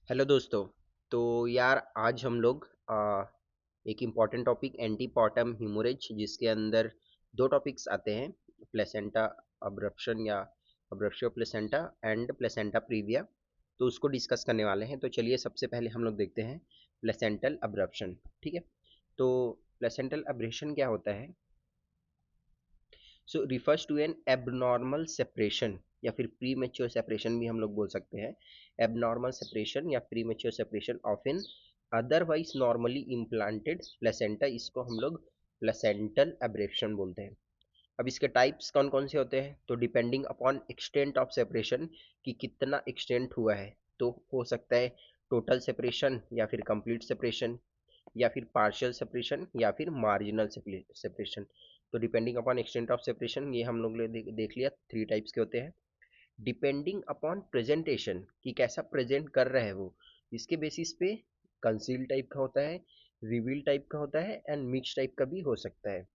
Hello दोस्तों। तो यार आज हम लोग एक इम्पॉर्टेंट टॉपिक एंटीपॉटम हीमोरेज जिसके अंदर दो टॉपिक्स आते हैं, प्लेसेंटा अब्रप्शन या अब्रप्शो प्लेसेंटा एंड प्लेसेंटा प्रीविया। तो उसको डिस्कस करने वाले हैं। तो चलिए सबसे पहले हम लोग देखते हैं प्लेसेंटल अब्रप्शन। ठीक है। तो प्लेसेंटल अब्रेशन क्या होता है? So refers to an abnormal separation या फिर प्री मेच्योर सेपरेशन भी हम लोग बोल सकते हैं। एबनॉर्मल सेपरेशन या premature separation of an otherwise normally implanted placenta, इसको हम लोग प्लेसेंटल एब्रेशन बोलते हैं। अब इसके टाइप्स कौन कौन से होते हैं? तो depending upon extent of separation, कि कितना एक्सटेंट हुआ है, तो हो सकता है टोटल सेपरेशन या फिर कंप्लीट सेपरेशन या फिर पार्शियल सेपरेशन या फिर मार्जिनल सेपरेशन। तो depending upon extent of separation ये हम लोग ने देख लिया, थ्री टाइप्स के होते हैं। डिपेंडिंग अपॉन प्रेजेंटेशन, कि कैसा प्रेजेंट कर रहा है वो, इसके बेसिस पे कंसील टाइप का होता है, रिवील टाइप का होता है एंड मिक्स टाइप का भी हो सकता है।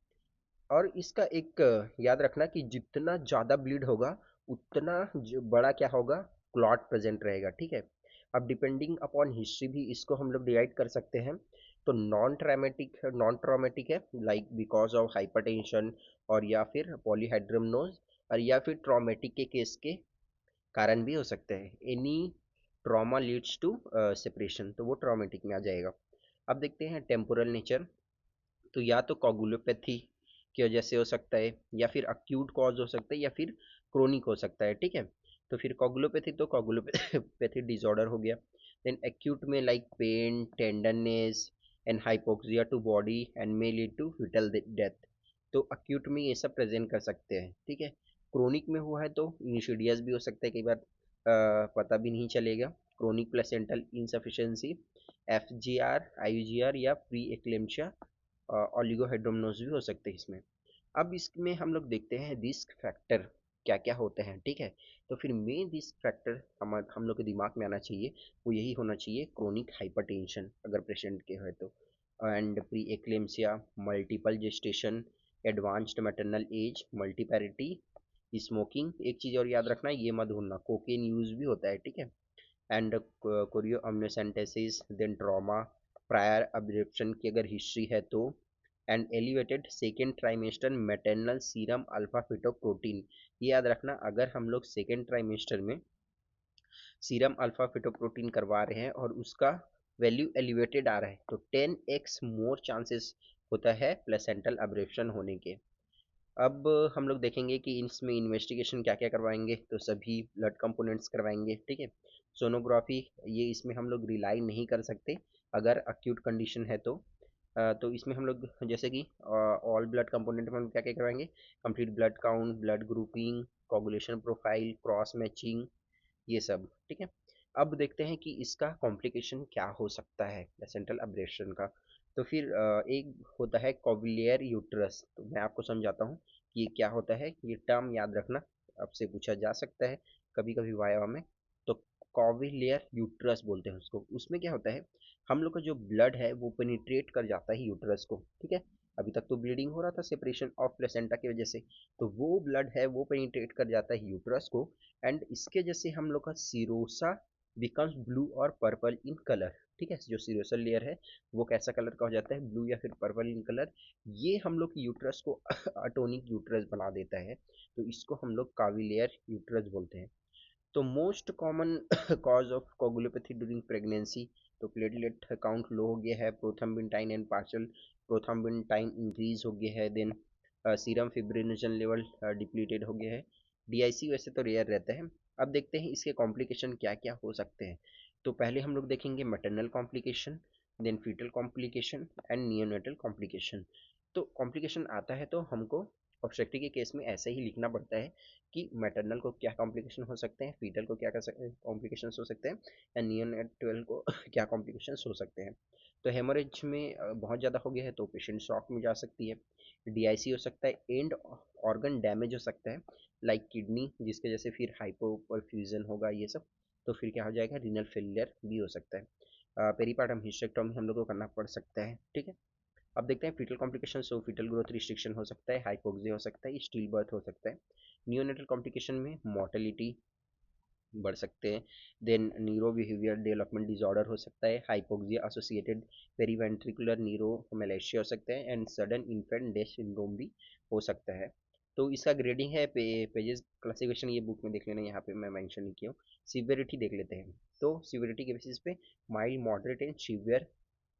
और इसका एक याद रखना कि जितना ज़्यादा ब्लीड होगा उतना जो बड़ा क्या होगा, क्लॉट प्रेजेंट रहेगा। ठीक है। अब डिपेंडिंग अपॉन हिस्ट्री भी इसको हम लोग डिवाइड कर सकते हैं। तो नॉन ट्रॉमेटिक है, लाइक बिकॉज ऑफ हाइपरटेंशन और या फिर पॉलीहाइड्रमनोज, और या फिर ट्रॉमेटिक के केस के कारण भी हो सकते हैं। Any trauma leads to separation, तो वो ट्रॉमेटिक में आ जाएगा। अब देखते हैं टेम्पोरल नेचर। तो या तो कोगुलोपैथी की वजह से हो सकता है, या फिर अक्यूट कॉज हो सकता है, या फिर क्रोनिक हो सकता है। ठीक है। तो फिर कोगुलोपैथी तो कोगुलोपैथी डिसऑर्डर हो गया। देन एक्यूट में like pain, tenderness and hypoxia to body and may lead to fetal death. तो अक्यूट में ये सब प्रेजेंट कर सकते हैं। ठीक है। क्रोनिक में हुआ है तो इंसिडियस भी हो सकता है, कई बार पता भी नहीं चलेगा। Chronic placental insufficiency, FGR, IUGR या प्री एक्लेम्शिया, ऑलिगोहाइड्रोमनोज भी हो सकते हैं इसमें। अब इसमें हम लोग देखते हैं रिस्क फैक्टर क्या क्या होते हैं। ठीक है। तो फिर मेन रिस्क फैक्टर हम लोग के दिमाग में आना चाहिए, वो यही होना चाहिए, क्रोनिक हाइपरटेंशन अगर पेशेंट के है तो, and pre eclampsia, multiple gestation, advanced maternal age, multiparity, smoking. एक चीज़ और याद रखना, ये मत भूलना, कोकेन यूज भी होता है। ठीक है। And chorioamnionitis, then trauma, prior abruption की अगर हिस्ट्री है तो, and elevated second trimester maternal serum alpha fetoprotein. ये याद रखना, अगर हम लोग सेकेंड ट्राइमेस्टर में सीरम अल्फा फिटोप्रोटीन करवा रहे हैं और उसका वैल्यू एलिवेटेड आ रहा है, तो 10x मोर चांसेस होता है प्लेसेंटल अब्रेप्शन होने के। अब हम लोग देखेंगे कि इसमें इन्वेस्टिगेशन क्या क्या करवाएंगे। तो सभी ब्लड कंपोनेंट्स करवाएंगे। ठीक है। सोनोग्राफी, ये इसमें हम लोग रिलाई नहीं कर सकते अगर अक्यूट कंडीशन है तो। तो इसमें हम लोग जैसे कि ऑल ब्लड कंपोनेंट में हम क्या क्या करवाएंगे, complete blood count, blood grouping, coagulation profile, cross matching, ये सब। ठीक है। अब देखते हैं कि इसका कॉम्प्लिकेशन क्या हो सकता है प्लेसेंटल अब्रेशन का। तो फिर एक होता है कोविलियर यूट्रस। तो मैं आपको समझाता हूँ कि ये क्या होता है, ये टर्म याद रखना, आपसे पूछा जा सकता है कभी कभी वाइवा में। तो कोविलियर यूट्रस बोलते हैं उसको। उसमें क्या होता है, हम लोग का जो ब्लड है वो पेनिट्रेट कर जाता है यूट्रस को। ठीक है। अभी तक तो ब्लीडिंग हो रहा था सेपरेशन ऑफ प्लेसेंटा की वजह से, तो वो ब्लड है वो पेनिट्रेट कर जाता है यूट्रस को, एंड इसके जैसे हम लोग का सिरोसा बिकम्स ब्लू और पर्पल इन कलर। ठीक है। जो सिरोसल लेयर है वो कैसा कलर का हो जाता है, ब्लू या फिर पर्पल इन कलर। ये हम लोग यूट्रस को अटोनिक यूट्रस बना देता है, तो इसको हम लोग काविलियर यूट्रस बोलते हैं। तो most common cause of coagulopathy during pregnancy, तो प्लेटलेट काउंट लो हो गया है, prothrombin and partial prothrombin increase हो गया है, then serum fibrinogen level depleted हो गया है। DIC वैसे तो रेयर रहता है। अब देखते हैं इसके कॉम्प्लिकेशन क्या क्या हो सकते हैं। तो पहले हम लोग देखेंगे maternal complication, then fetal complication and neonatal complication. तो कॉम्प्लिकेशन आता है तो हमको ऑब्स्टेट्रिक के केस में ऐसे ही लिखना पड़ता है कि मैटरनल को क्या कॉम्प्लिकेशन हो सकते हैं, फीटल को क्या कॉम्प्लिकेशन हो सकते हैं, या नियोनेटल को क्या कॉम्प्लिकेशन हो सकते हैं। तो हेमोरेज में बहुत ज़्यादा हो गया है तो पेशेंट शॉक में जा सकती है। DIC हो सकता है, एंड ऑर्गन डैमेज हो सकता है, लाइक किडनी, जिसके जैसे फिर हाइपोपरफ्यूजन होगा ये सब। तो फिर क्या हो जाएगा, रीनल फेलियर भी हो सकता है। पेरीपार्टम हिस्टेक्टोमी हम लोग को करना पड़ सकता है। ठीक है। अब देखते हैं फीटल कॉम्प्लिकेशन। सो फीटल ग्रोथ रिस्ट्रिक्शन हो सकता है, हाइपोक्सिया हो सकता है, स्टिल बर्थ हो सकता है। नियोनेटल कॉम्प्लिकेशन में मोर्टेलिटी, बढ़ सकते हैं। Then neuro behaviour development disorder हो सकता है, हाइपोक्सिया एसोसिएटेड पेरीवेंट्रिकुलर न्यूरोमैलेशिया हो सकता है, and sudden infant death syndrome भी हो सकता है। तो इसका ग्रेडिंग है पेजेस क्लासिफिकेशन, ये बुक में देख लेना, यहाँ पे मैं मेंशन नहीं किया हूँ। सिवियरिटी देख लेते हैं। तो सिवियरिटी के बेसिस पे माइल्ड, मॉडरेट एंड सीवियर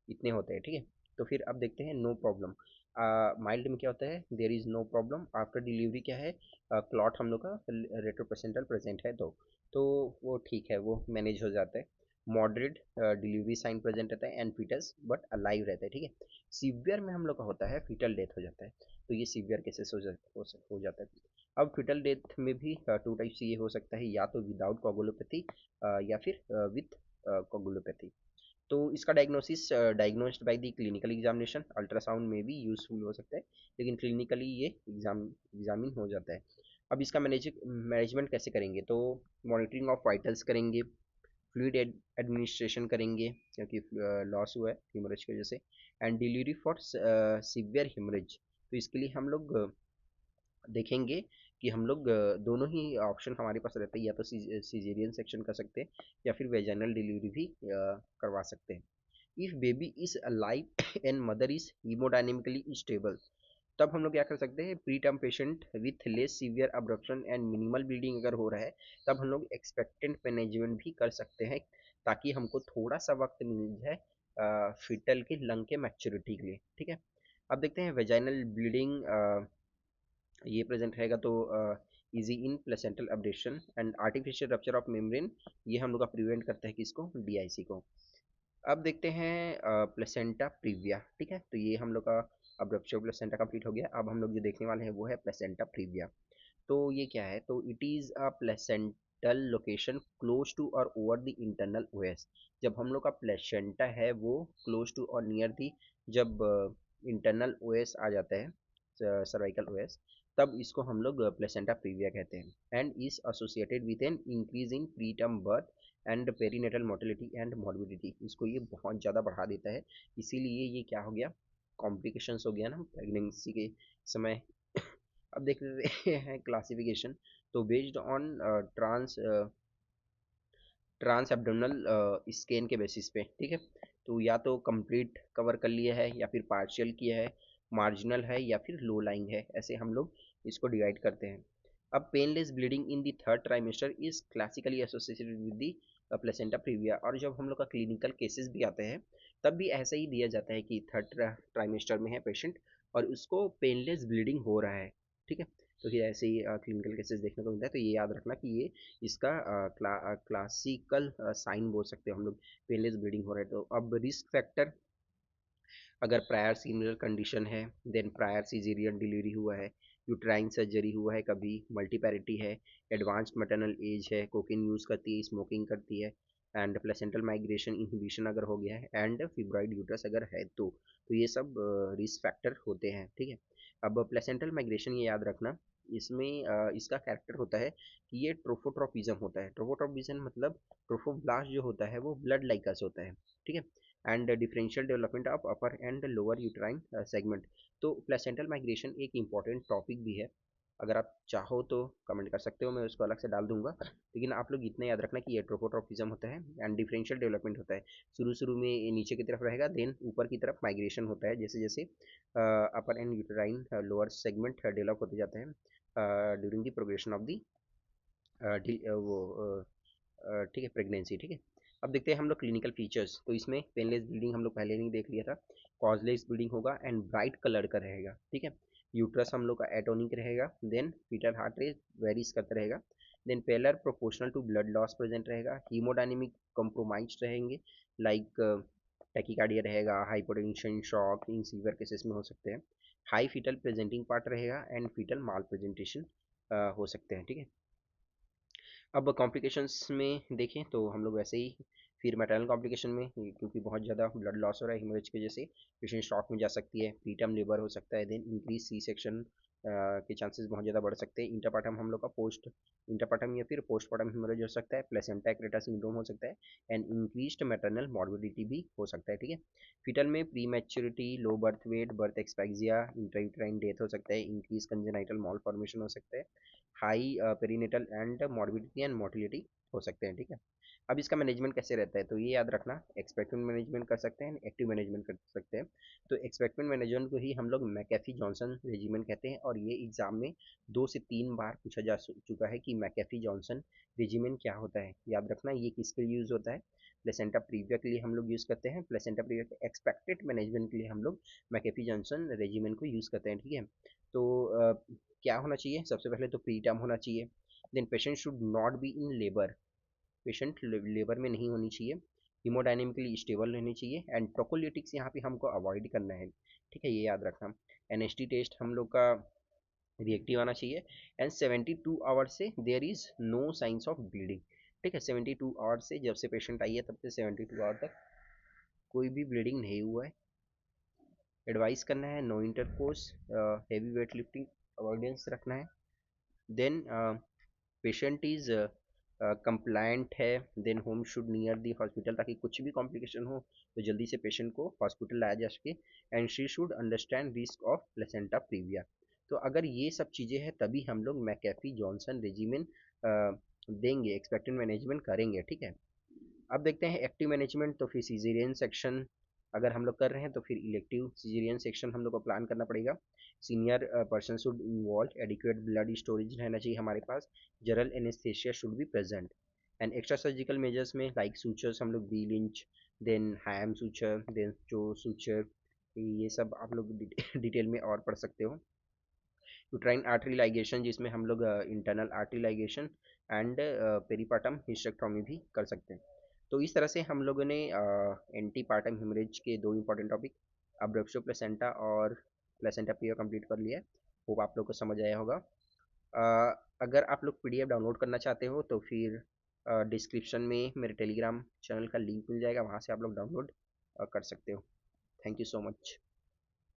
इतने होते हैं, ठीक है। तो फिर अब देखते हैं नो प्रॉब्लम। माइल्ड में क्या होता है, there is no problem after delivery, क्या है, क्लॉट हम लोग का रेट्रोप्लेसेंटल प्रेजेंट है तो वो ठीक है, वो मैनेज हो जाता है। मॉडरेट डिलीवरी साइन प्रेजेंट रहता है एंड फीटस बट अलाइव रहता है, ठीक है। सीवियर में हम लोग का होता है फीटल डेथ हो जाता है, तो ये सीवियर केसेस हो जाता है। अब फीटल डेथ में भी टू टाइप से ये हो सकता है, या तो विदाउट कोगुलोपैथी या फिर विथ कोगुलोपैथी। तो इसका diagnosed by the clinical examination, ultrasound में भी यूजफुल हो सकता है, लेकिन क्लिनिकली ये एग्जामिन हो जाता है। अब इसका मैनेजमेंट कैसे करेंगे, तो मॉनिटरिंग ऑफ वाइटल्स करेंगे, फ्लूइड एडमिनिस्ट्रेशन करेंगे क्योंकि लॉस हुआ है हीमोरेज की वजह से, and delivery for severe haemorrhage. तो इसके लिए हम लोग देखेंगे कि हम लोग दोनों ही ऑप्शन हमारे पास रहते हैं, या तो सीजेरियन सेक्शन कर सकते हैं या फिर वेजाइनल डिलीवरी भी करवा सकते हैं। If baby is alive and mother is haemodynamically stable, तब हम लोग क्या कर सकते हैं, preterm patient with less severe abruption and minimal bleeding अगर हो रहा है, तब हम लोग एक्सपेक्टेंट मैनेजमेंट भी कर सकते हैं, ताकि हमको थोड़ा सा वक्त मिल जाए फिटल के लंग के मैच्योरिटी के लिए, ठीक है। अब देखते हैं वेजाइनल ब्लीडिंग ये प्रेजेंट रहेगा तो easy in placental abrasion and artificial rupture of membrane, ये हम लोग का प्रिवेंट करता है किसको, डीआईसी को। अब देखते हैं प्लेसेंटा प्रीविया, ठीक है। तो ये हम लोग का अब रप्चर प्लेसेंटा कंप्लीट हो गया। अब हम लोग जो देखने वाले हैं वो है प्लेसेंटा प्रीविया। तो ये क्या है, तो it is a placental location close to और ओवर द इंटरनल ओएस। जब हम लोग का प्लेसेंटा है वो क्लोज टू और नियर दी, जब इंटरनल ओएस आ जाता है, सर्वाइकल ओएस, तब इसको हम लोग प्लेसेंटा प्रीविया कहते हैं, and is associated with an increase in pre term birth and perinatal mortality and morbidity. इसको ये बहुत ज़्यादा बढ़ा देता है, इसीलिए ये क्या हो गया, कॉम्प्लिकेशंस हो गया ना प्रेगनेंसी के समय। अब देख रहे हैं क्लासिफिकेशन, तो based on trans abdominal scan के बेसिस पे, ठीक है। तो या तो कंप्लीट कवर कर लिया है या फिर पार्शियल किया है, मार्जिनल है या फिर लो लाइंग है, ऐसे हम लोग इसको डिवाइड करते हैं। अब painless bleeding in the third trimester is classically associated with the placenta previa. और जब हम लोग का क्लिनिकल केसेस भी आते हैं, तब भी ऐसा ही दिया जाता है कि थर्ड ट्राइमेस्टर में है पेशेंट और उसको पेनलेस ब्लीडिंग हो रहा है, ठीक है। तो फिर ऐसे ही क्लिनिकल केसेस देखने को मिलता है, तो ये याद रखना कि ये इसका क्लासिकल साइन बोल सकते हैं हम लोग, पेनलेस ब्लीडिंग हो रहा है। तो अब रिस्क फैक्टर, अगर प्रायर सीनियर कंडीशन है, देन प्रायर सीजेरियन डिलीवरी हुआ है, यूट्राइन सर्जरी हुआ है, कभी मल्टीपैरिटी है, एडवांस्ड मैटरनल एज है, कोकिन यूज़ करती है, स्मोकिंग करती है, एंड प्लेसेंटल माइग्रेशन इनहिबिशन अगर हो गया है, एंड फिब्रॉइड यूट्रस अगर है तो ये सब रिस्क फैक्टर होते हैं, ठीक है। अब प्लेसेंटल माइग्रेशन ये याद रखना, इसमें इसका कैरेक्टर होता है कि ये ट्रोफोट्रोपिज्म होता है। ट्रोफोट्रोपिज्म मतलब ट्रोफोब्लास्ट जो होता है वो ब्लड लाइका से होता है, ठीक है, and differential development of upper and lower uterine segment. तो प्लेसेंटल माइग्रेशन एक इम्पॉर्टेंट टॉपिक भी है, अगर आप चाहो तो कमेंट कर सकते हो, मैं उसको अलग से डाल दूंगा, लेकिन आप लोग इतना याद रखना कि ये ट्रोपोट्रोपिज्म होता है एंड डिफरेंशियल डेवलपमेंट होता है। शुरू शुरू में ये नीचे की तरफ रहेगा, देन ऊपर की तरफ माइग्रेशन होता है, जैसे जैसे upper and uterine lower segment develop होते जाते हैं during the progression of the वो ठीक है प्रेगनेंसी, ठीक है। अब देखते हैं हम लोग क्लिनिकल फीचर्स, तो इसमें पेनलेस ब्लीडिंग हम लोग पहले नहीं देख लिया था, कॉजलेस ब्लीडिंग होगा एंड ब्राइट कलर का रहेगा, ठीक है। यूट्रस हम लोग का एटोनिक रहेगा, then fetal heart rate varies करता रहेगा, then pallor proportional to blood loss present रहेगा, हीमोडायनेमिक कंप्रोमाइज रहेंगे, लाइक टैकीकार्डिया रहेगा, hypotension, shock in severe cases में हो सकते हैं, हाई फीटल प्रेजेंटिंग पार्ट रहेगा एंड फीटल माल प्रेजेंटेशन हो सकते हैं, ठीक है। अब कॉम्प्लिकेशंस में देखें तो हम लोग वैसे ही फिर मैटरनल कॉम्प्लिकेशन में, क्योंकि बहुत ज़्यादा ब्लड लॉस हो रहा है हेमोरेज की वजह से, पेशेंट शॉक में जा सकती है, प्रीटर्म लेबर हो सकता है, देन इंक्रीज सी सेक्शन के चांसेस बहुत ज़्यादा बढ़ सकते हैं, इंटरपार्टम हम लोग का पोस्ट इंटरपार्टम या फिर पोस्टपार्टम हेमोरेज हो सकता है, प्लेसेंटा एक्रेटा सिंड्रोम हो सकता है, एंड इंक्रीज्ड मैटरनल मॉर्बिडिटी भी हो सकता है, ठीक है। फीटल में prematurity, low birth weight, birth asphyxia, intrauterine death हो सकता है, इंक्रीज कंजेनाइटल मॉल फॉर्मेशन हो सकता है, high perinatal and morbidity and mortality हो सकते हैं, ठीक है। अब इसका मैनेजमेंट कैसे रहता है, तो ये याद रखना, एक्सपेक्टेंट मैनेजमेंट कर सकते हैं, एक्टिव मैनेजमेंट कर सकते हैं। तो एक्सपेक्टेंट मैनेजमेंट को ही हम लोग मैकेफी जॉनसन रेजिमेंट कहते हैं, और ये एग्जाम में 2 से 3 बार पूछा जा चुका है कि मैकेफी जॉनसन रेजिमेंट क्या होता है। याद रखना ये किसके लिए यूज होता है, प्लेसेंटा प्रीविया के लिए हम लोग यूज करते हैं, प्लेसेंटा प्रीविया के एक्सपेक्टेड मैनेजमेंट के लिए हम लोग मैकेफी जॉनसन रेजिमेंट को यूज करते हैं, ठीक है। तो क्या होना चाहिए, सबसे पहले तो प्री टर्म होना चाहिए, then patient should not be in labour, patient labour में नहीं होनी चाहिए, हीमोडायनेमिकली स्टेबल रहनी चाहिए, एंड ट्रोकोलिटिक्स यहाँ पे हमको अवॉइड करना है, ठीक है, ये याद रखना। एनएसटी टेस्ट हम लोग का रिएक्टिव आना चाहिए, एंड 72 आवर्स से there is no signs of bleeding, ठीक है। 72 आवर्स से, जब से पेशेंट आई है तब से 72 आवर तक कोई भी ब्लीडिंग नहीं हुआ है। एडवाइस करना है no intercourse, heavy weight lifting avoidance रखना है। देन पेशेंट इज कंप्लायंट है, then home should near the hospital, ताकि कुछ भी कॉम्प्लिकेशन हो तो जल्दी से पेशेंट को हॉस्पिटल लाया जा सके, and she should understand risk of placenta previa. तो अगर ये सब चीज़ें हैं तभी हम लोग मैकेफी जॉनसन रेजिमेन देंगे, एक्सपेक्टेड मैनेजमेंट करेंगे, ठीक है। अब देखते हैं एक्टिव मैनेजमेंट, तो फिर सीजेरियन सेक्शन अगर हम लोग कर रहे हैं तो फिर इलेक्टिव सीजेरियन सेक्शन हम लोग को प्लान करना पड़ेगा। Senior person should involve, adequate blood storage रहना चाहिए हमारे पास, general anaesthesia should be present, and extra surgical measures में लाइक सूचर्स हम लोग B Lynch, then Hayman suture, then जो सूचर, ये सब आप लोग डिटेल में और पढ़ सकते हो। यूट्राइन आर्टरी लाइगेशन, जिसमें हम लोग internal artery ligation and peripartum hysterectomy भी कर सकते हैं। तो इस तरह से हम लोगों ने एंटी पार्टम हेमरेज के 2 इंपॉर्टेंट टॉपिक अब्रप्शो प्लेसेंटा और प्लेसेंटा प्रिया कंप्लीट कर लिया है। होप आप लोग को समझ आया होगा। अगर आप लोग पीडीएफ डाउनलोड करना चाहते हो तो फिर डिस्क्रिप्शन में मेरे टेलीग्राम चैनल का लिंक मिल जाएगा, वहाँ से आप लोग डाउनलोड कर सकते हो। Thank you so much.